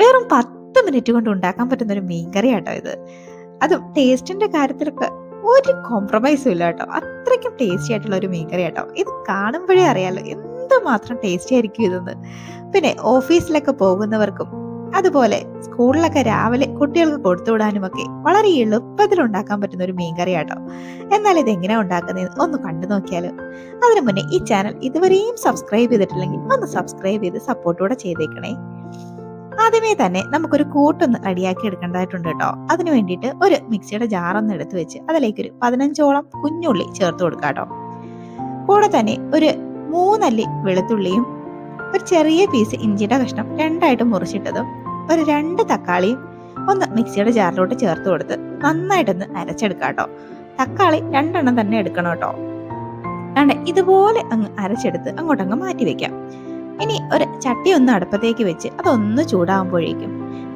വെറും 10 മിനിറ്റ് കൊണ്ട് ഉണ്ടാക്കാൻ പറ്റുന്ന ഒരു മീൻകറി ആട്ടോ ഇത്. അതും ടേസ്റ്റിന്റെ കാര്യത്തിലൊക്കെ ഒരു കോംപ്രമൈസും ഇല്ല കേട്ടോ. അത്രയ്ക്കും ടേസ്റ്റി ആയിട്ടുള്ള ഒരു മീൻകറി ആട്ടോ. ഇത് കാണുമ്പോഴേ അറിയാലോ എന്തുമാത്രം ടേസ്റ്റി ആയിരിക്കും ഇതെന്ന്. പിന്നെ ഓഫീസിലൊക്കെ പോകുന്നവർക്കും അതുപോലെ സ്കൂളിലൊക്കെ രാവിലെ കുട്ടികൾക്ക് കൊടുത്തുവിടാനുമൊക്കെ വളരെ എളുപ്പത്തിൽ ഉണ്ടാക്കാൻ പറ്റുന്ന ഒരു മീൻകറി ആട്ടോ. എന്നാൽ ഇത് എങ്ങനെയാ ഉണ്ടാക്കുന്നത് ഒന്ന് കണ്ടു നോക്കിയാലോ. അതിനു മുന്നേ ഈ ചാനൽ ഇതുവരെയും സബ്സ്ക്രൈബ് ചെയ്തിട്ടില്ലെങ്കിൽ ഒന്ന് സബ്സ്ക്രൈബ് ചെയ്ത് സപ്പോർട്ടോടെ ചെയ്തേക്കണേ. ആദ്യമേ തന്നെ നമുക്കൊരു കൂട്ടൊന്ന് റെഡിയാക്കി എടുക്കേണ്ടതായിട്ടുണ്ട് കേട്ടോ. അതിന് വേണ്ടിയിട്ട് ഒരു മിക്സിയുടെ ജാറൊന്ന് എടുത്ത് വെച്ച് അതിലേക്ക് ഒരു 15ഓളം കുഞ്ഞുള്ളി ചേർത്ത് കൊടുക്കാം കേട്ടോ. കൂടെ തന്നെ ഒരു 3 അല്ലി വെളുത്തുള്ളിയും ഒരു ചെറിയ പീസ് ഇഞ്ചിയുടെ കഷ്ണം രണ്ടായിട്ട് മുറിച്ചിട്ടതും ഒരു 2 തക്കാളിയും ഒന്ന് മിക്സിയുടെ ജാറിലോട്ട് ചേർത്ത് കൊടുത്ത് നന്നായിട്ടൊന്ന് അരച്ചെടുക്കാം കേട്ടോ. തക്കാളി 2 എണ്ണം തന്നെ എടുക്കണം കേട്ടോ. ഇതുപോലെ അങ്ങ് അരച്ചെടുത്ത് അങ്ങോട്ടങ്ങ് മാറ്റി വെക്കാം. ഇനി ഒരു ചട്ടി ഒന്ന് അടുപ്പത്തേക്ക് വെച്ച് അതൊന്ന് ചൂടാകുമ്പോഴേക്കും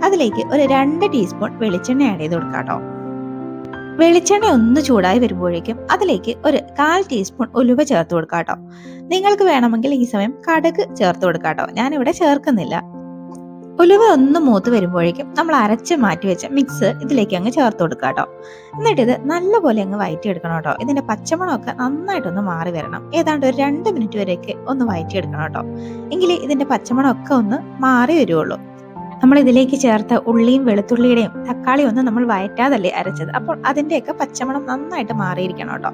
അതിലേക്ക് ഒരു 2 ടീസ്പൂൺ വെളിച്ചെണ്ണ ആഡ് ചെയ്ത് കൊടുക്കാം കേട്ടോ. വെളിച്ചെണ്ണ ഒന്ന് ചൂടായി വരുമ്പോഴേക്കും അതിലേക്ക് ഒരു 1/4 ടീസ്പൂൺ ഉലുവ ചേർത്ത് കൊടുക്കാം കേട്ടോ. നിങ്ങൾക്ക് വേണമെങ്കിൽ ഈ സമയം കടുക് ചേർത്ത് കൊടുക്കാം കേട്ടോ. ഞാനിവിടെ ചേർക്കുന്നില്ല. ഉലുവ ഒന്ന് മൂത്ത് വരുമ്പോഴേക്കും നമ്മൾ അരച്ച് മാറ്റി വെച്ച മിക്സ് ഇതിലേക്ക് അങ്ങ് ചേർത്ത് കൊടുക്കാം കേട്ടോ. എന്നിട്ട് ഇത് നല്ലപോലെ അങ്ങ് വഴറ്റിയെടുക്കണം കേട്ടോ. ഇതിന്റെ പച്ചമണമൊക്കെ നന്നായിട്ടൊന്ന് മാറി വരണം. ഏതാണ്ട് ഒരു 2 മിനിറ്റ് വരെയൊക്കെ ഒന്ന് വഴറ്റിയെടുക്കണം കേട്ടോ. എങ്കിലേ ഇതിന്റെ പച്ചമണമൊക്കെ ഒന്ന് മാറി വരുള്ളൂ. നമ്മൾ ഇതിലേക്ക് ചേർത്ത ഉള്ളിയും വെളുത്തുള്ളിയുടെയും തക്കാളിയും ഒന്നും നമ്മൾ വഴറ്റാതല്ലേ അരച്ചത്. അപ്പോൾ അതിന്റെയൊക്കെ പച്ചമണം നന്നായിട്ട് മാറിയിരിക്കണം കേട്ടോ.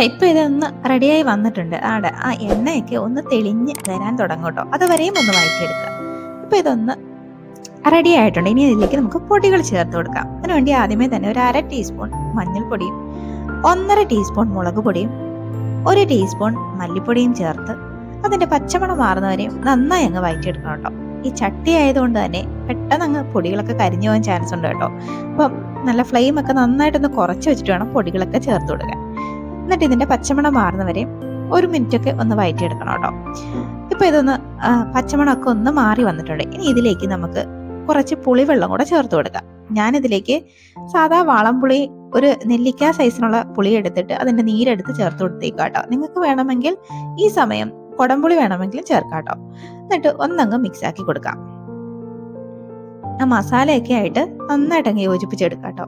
ഇപ്പൊ ഇതൊന്ന് റെഡിയായി വന്നിട്ടുണ്ട്. ആ എണ്ണയൊക്കെ ഒന്ന് തെളിഞ്ഞ് വരാൻ തുടങ്ങും കേട്ടോ. അതുവരെയും ഒന്ന് വഴറ്റിയെടുക്കുക. ഇപ്പൊ ഇതൊന്ന് റെഡി ആയിട്ടുണ്ട്. ഇനി ഇതിലേക്ക് നമുക്ക് പൊടികൾ ചേർത്ത് കൊടുക്കാം. അതിനുവേണ്ടി ആദ്യമേ തന്നെ ഒരു 1/2 ടീസ്പൂൺ മഞ്ഞൾപ്പൊടിയും 1/2 ടീസ്പൂൺ മുളക് പൊടിയും 1 ടീസ്പൂൺ മല്ലിപ്പൊടിയും ചേർത്ത് അതിന്റെ പച്ചമണം മാറുന്നവരെയും നന്നായി അങ്ങ് വഴറ്റിയെടുക്കണം കേട്ടോ. ഈ ചട്ടി ആയതുകൊണ്ട് തന്നെ പെട്ടെന്ന് അങ്ങ് പൊടികളൊക്കെ കരിഞ്ഞു പോകാൻ ചാൻസ് ഉണ്ട് കേട്ടോ. അപ്പം നല്ല ഫ്ലെയിം ഒക്കെ നന്നായിട്ടൊന്ന് കുറച്ച് വെച്ചിട്ട് വേണം പൊടികളൊക്കെ ചേർത്ത് കൊടുക്കാൻ. എന്നിട്ട് ഇതിന്റെ പച്ചമണം മാറുന്നവരെയും 1 മിനിറ്റ് ഒക്കെ ഒന്ന് വഴറ്റിയെടുക്കണം കേട്ടോ. ഇപ്പൊ ഇതൊന്ന് പച്ചമണമൊക്കെ ഒന്ന് മാറി വന്നിട്ടുണ്ട്. ഇനി ഇതിലേക്ക് നമുക്ക് കുറച്ച് പുളിവെള്ളം കൂടെ ചേർത്ത് കൊടുക്കാം. ഞാനിതിലേക്ക് സാധാ വാളംപുളി ഒരു നെല്ലിക്ക സൈസിനുള്ള പുളി എടുത്തിട്ട് അതിന്റെ നീരെടുത്ത് ചേർത്ത് കൊടുത്തേക്കാം കേട്ടോ. നിങ്ങൾക്ക് വേണമെങ്കിൽ ഈ സമയം കൊടംപുളി വേണമെങ്കിലും ചേർക്കാം കേട്ടോ. എന്നിട്ട് ഒന്നങ്ങ് മിക്സ് ആക്കി കൊടുക്കാം. ആ മസാലയൊക്കെ ആയിട്ട് നന്നായിട്ട് അങ്ങ് യോജിപ്പിച്ചെടുക്കാം കേട്ടോ.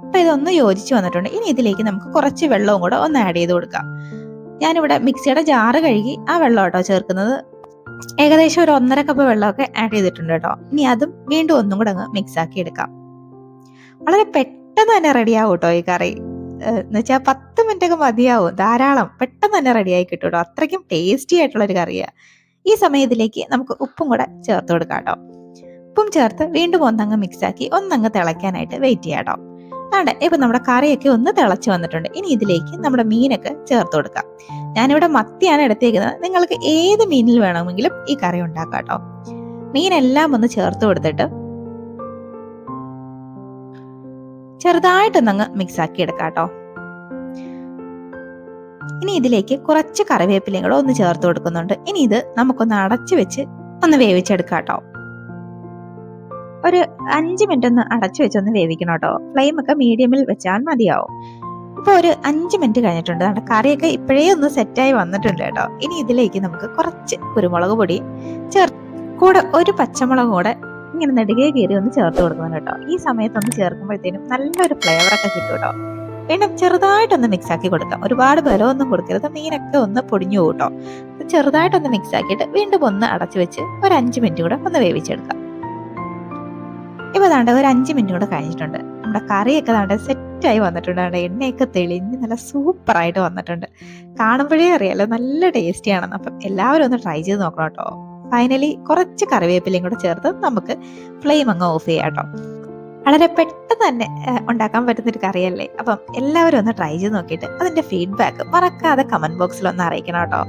അപ്പൊ ഇതൊന്ന് യോജിച്ച് വന്നിട്ടുണ്ട്. ഇനി ഇതിലേക്ക് നമുക്ക് കുറച്ച് വെള്ളവും കൂടെ ഒന്ന് ആഡ് ചെയ്ത് കൊടുക്കാം. ഞാനിവിടെ മിക്സിയുടെ ജാറ് കഴുകി ആ വെള്ളം കേട്ടോ ചേർക്കുന്നത്. ഏകദേശം ഒരു 1.5 കപ്പ് വെള്ളമൊക്കെ ആഡ് ചെയ്തിട്ടുണ്ട് കേട്ടോ. ഇനി അതും വീണ്ടും ഒന്നും കൂടെ അങ്ങ് മിക്സ് ആക്കി എടുക്കാം. വളരെ പെട്ടെന്ന് തന്നെ റെഡിയാവും കേട്ടോ ഈ കറി. എന്നുവെച്ചാൽ 10 മിനിറ്റ് ഒക്കെ മതിയാവും. ധാരാളം പെട്ടെന്ന് തന്നെ റെഡിയായി കിട്ടും കേട്ടോ. അത്രയ്ക്കും ടേസ്റ്റി ആയിട്ടുള്ള ഒരു കറിയാണ്. ഈ സമയം ഇതിലേക്ക് നമുക്ക് ഉപ്പും കൂടെ ചേർത്ത് കൊടുക്കാം കേട്ടോ. ഉപ്പും ചേർത്ത് വീണ്ടും ഒന്നങ്ങ് മിക്സ് ആക്കി ഒന്നങ്ങ് തിളയ്ക്കാനായിട്ട് വെയിറ്റ് ചെയ്യാം കേട്ടോ. ഇപ്പൊ നമ്മുടെ കറിയൊക്കെ ഒന്ന് തിളച്ച് വന്നിട്ടുണ്ട്. ഇനി ഇതിലേക്ക് നമ്മുടെ മീനൊക്കെ ചേർത്ത് കൊടുക്കാം. ഞാനിവിടെ മത്തിയാണ് എടുത്തേക്കുന്നത്. നിങ്ങൾക്ക് ഏത് മീനിൽ വേണമെങ്കിലും ഈ കറി ഉണ്ടാക്കാം കേട്ടോ. മീനെല്ലാം ഒന്ന് ചേർത്ത് കൊടുത്തിട്ട് ചെറുതായിട്ടൊന്നങ്ങ് മിക്സ് ആക്കി എടുക്കാം കേട്ടോ. ഇനി ഇതിലേക്ക് കുറച്ച് കറിവേപ്പിലയും കൂടെ ഒന്ന് ചേർത്ത് കൊടുക്കുന്നുണ്ട്. ഇനി ഇത് നമുക്കൊന്ന് അടച്ചു വെച്ച് ഒന്ന് വേവിച്ചെടുക്കാം കേട്ടോ. ഒരു 5 മിനിറ്റ് ഒന്ന് അടച്ചു വെച്ചൊന്ന് വേവിക്കണം കേട്ടോ. ഫ്ലെയിം ഒക്കെ മീഡിയമിൽ വെച്ചാൽ മതിയാവും. ഇപ്പൊ ഒരു 5 മിനിറ്റ് കഴിഞ്ഞിട്ടുണ്ട്. കറിയൊക്കെ ഇപ്പോഴേ ഒന്ന് സെറ്റായി വന്നിട്ടുണ്ട് കേട്ടോ. ഇനി ഇതിലേക്ക് നമുക്ക് കുറച്ച് കുരുമുളക് പൊടി കൂടെ ഒരു പച്ചമുളക് കൂടെ ഇങ്ങനെ നെടുകെ കീറി ഒന്ന് ചേർത്ത് കൊടുക്കണം കേട്ടോ. ഈ സമയത്തൊന്ന് ചേർക്കുമ്പോഴത്തേനും നല്ലൊരു ഫ്ലേവറൊക്കെ കിട്ടും കേട്ടോ. വീണ്ടും ചെറുതായിട്ടൊന്ന് മിക്സ് ആക്കി കൊടുക്കാം. ഒരുപാട് ബലമൊന്നും കൊടുക്കരുത്. മീനൊക്കെ ഒന്ന് പൊടിഞ്ഞു പോകും കേട്ടോ. ചെറുതായിട്ടൊന്ന് മിക്സ് ആക്കിയിട്ട് വീണ്ടും ഒന്ന് അടച്ചു വെച്ച് ഒരു 5 മിനിറ്റ് കൂടെ ഒന്ന് വേവിച്ചെടുക്കാം. ഇപ്പൊ ഒരു 5 മിനിറ്റ് കൂടെ കഴിഞ്ഞിട്ടുണ്ട്. നമ്മുടെ കറിയൊക്കെ സെറ്റായി വന്നിട്ടുണ്ട്. എണ്ണയൊക്കെ തെളിഞ്ഞ് നല്ല സൂപ്പറായിട്ട് വന്നിട്ടുണ്ട്. കാണുമ്പോഴേ അറിയാലോ നല്ല ടേസ്റ്റിയാണെന്ന്. അപ്പം എല്ലാവരും ഒന്ന് ട്രൈ ചെയ്ത് നോക്കണം കേട്ടോ. ഫൈനലി കുറച്ച് കറിവേപ്പിലയും കൂടെ ചേർത്ത് നമുക്ക് ഫ്ലെയിം അങ്ങ് ഓഫ് ചെയ്യാം കേട്ടോ. വളരെ പെട്ടെന്ന് തന്നെ ഉണ്ടാക്കാൻ പറ്റുന്നൊരു കറിയല്ലേ. അപ്പം എല്ലാവരും ഒന്ന് ട്രൈ ചെയ്ത് നോക്കിയിട്ട് അതിന്റെ ഫീഡ്ബാക്ക് മറക്കാതെ കമന്റ് ബോക്സിൽ ഒന്ന് അറിയിക്കണം കേട്ടോ.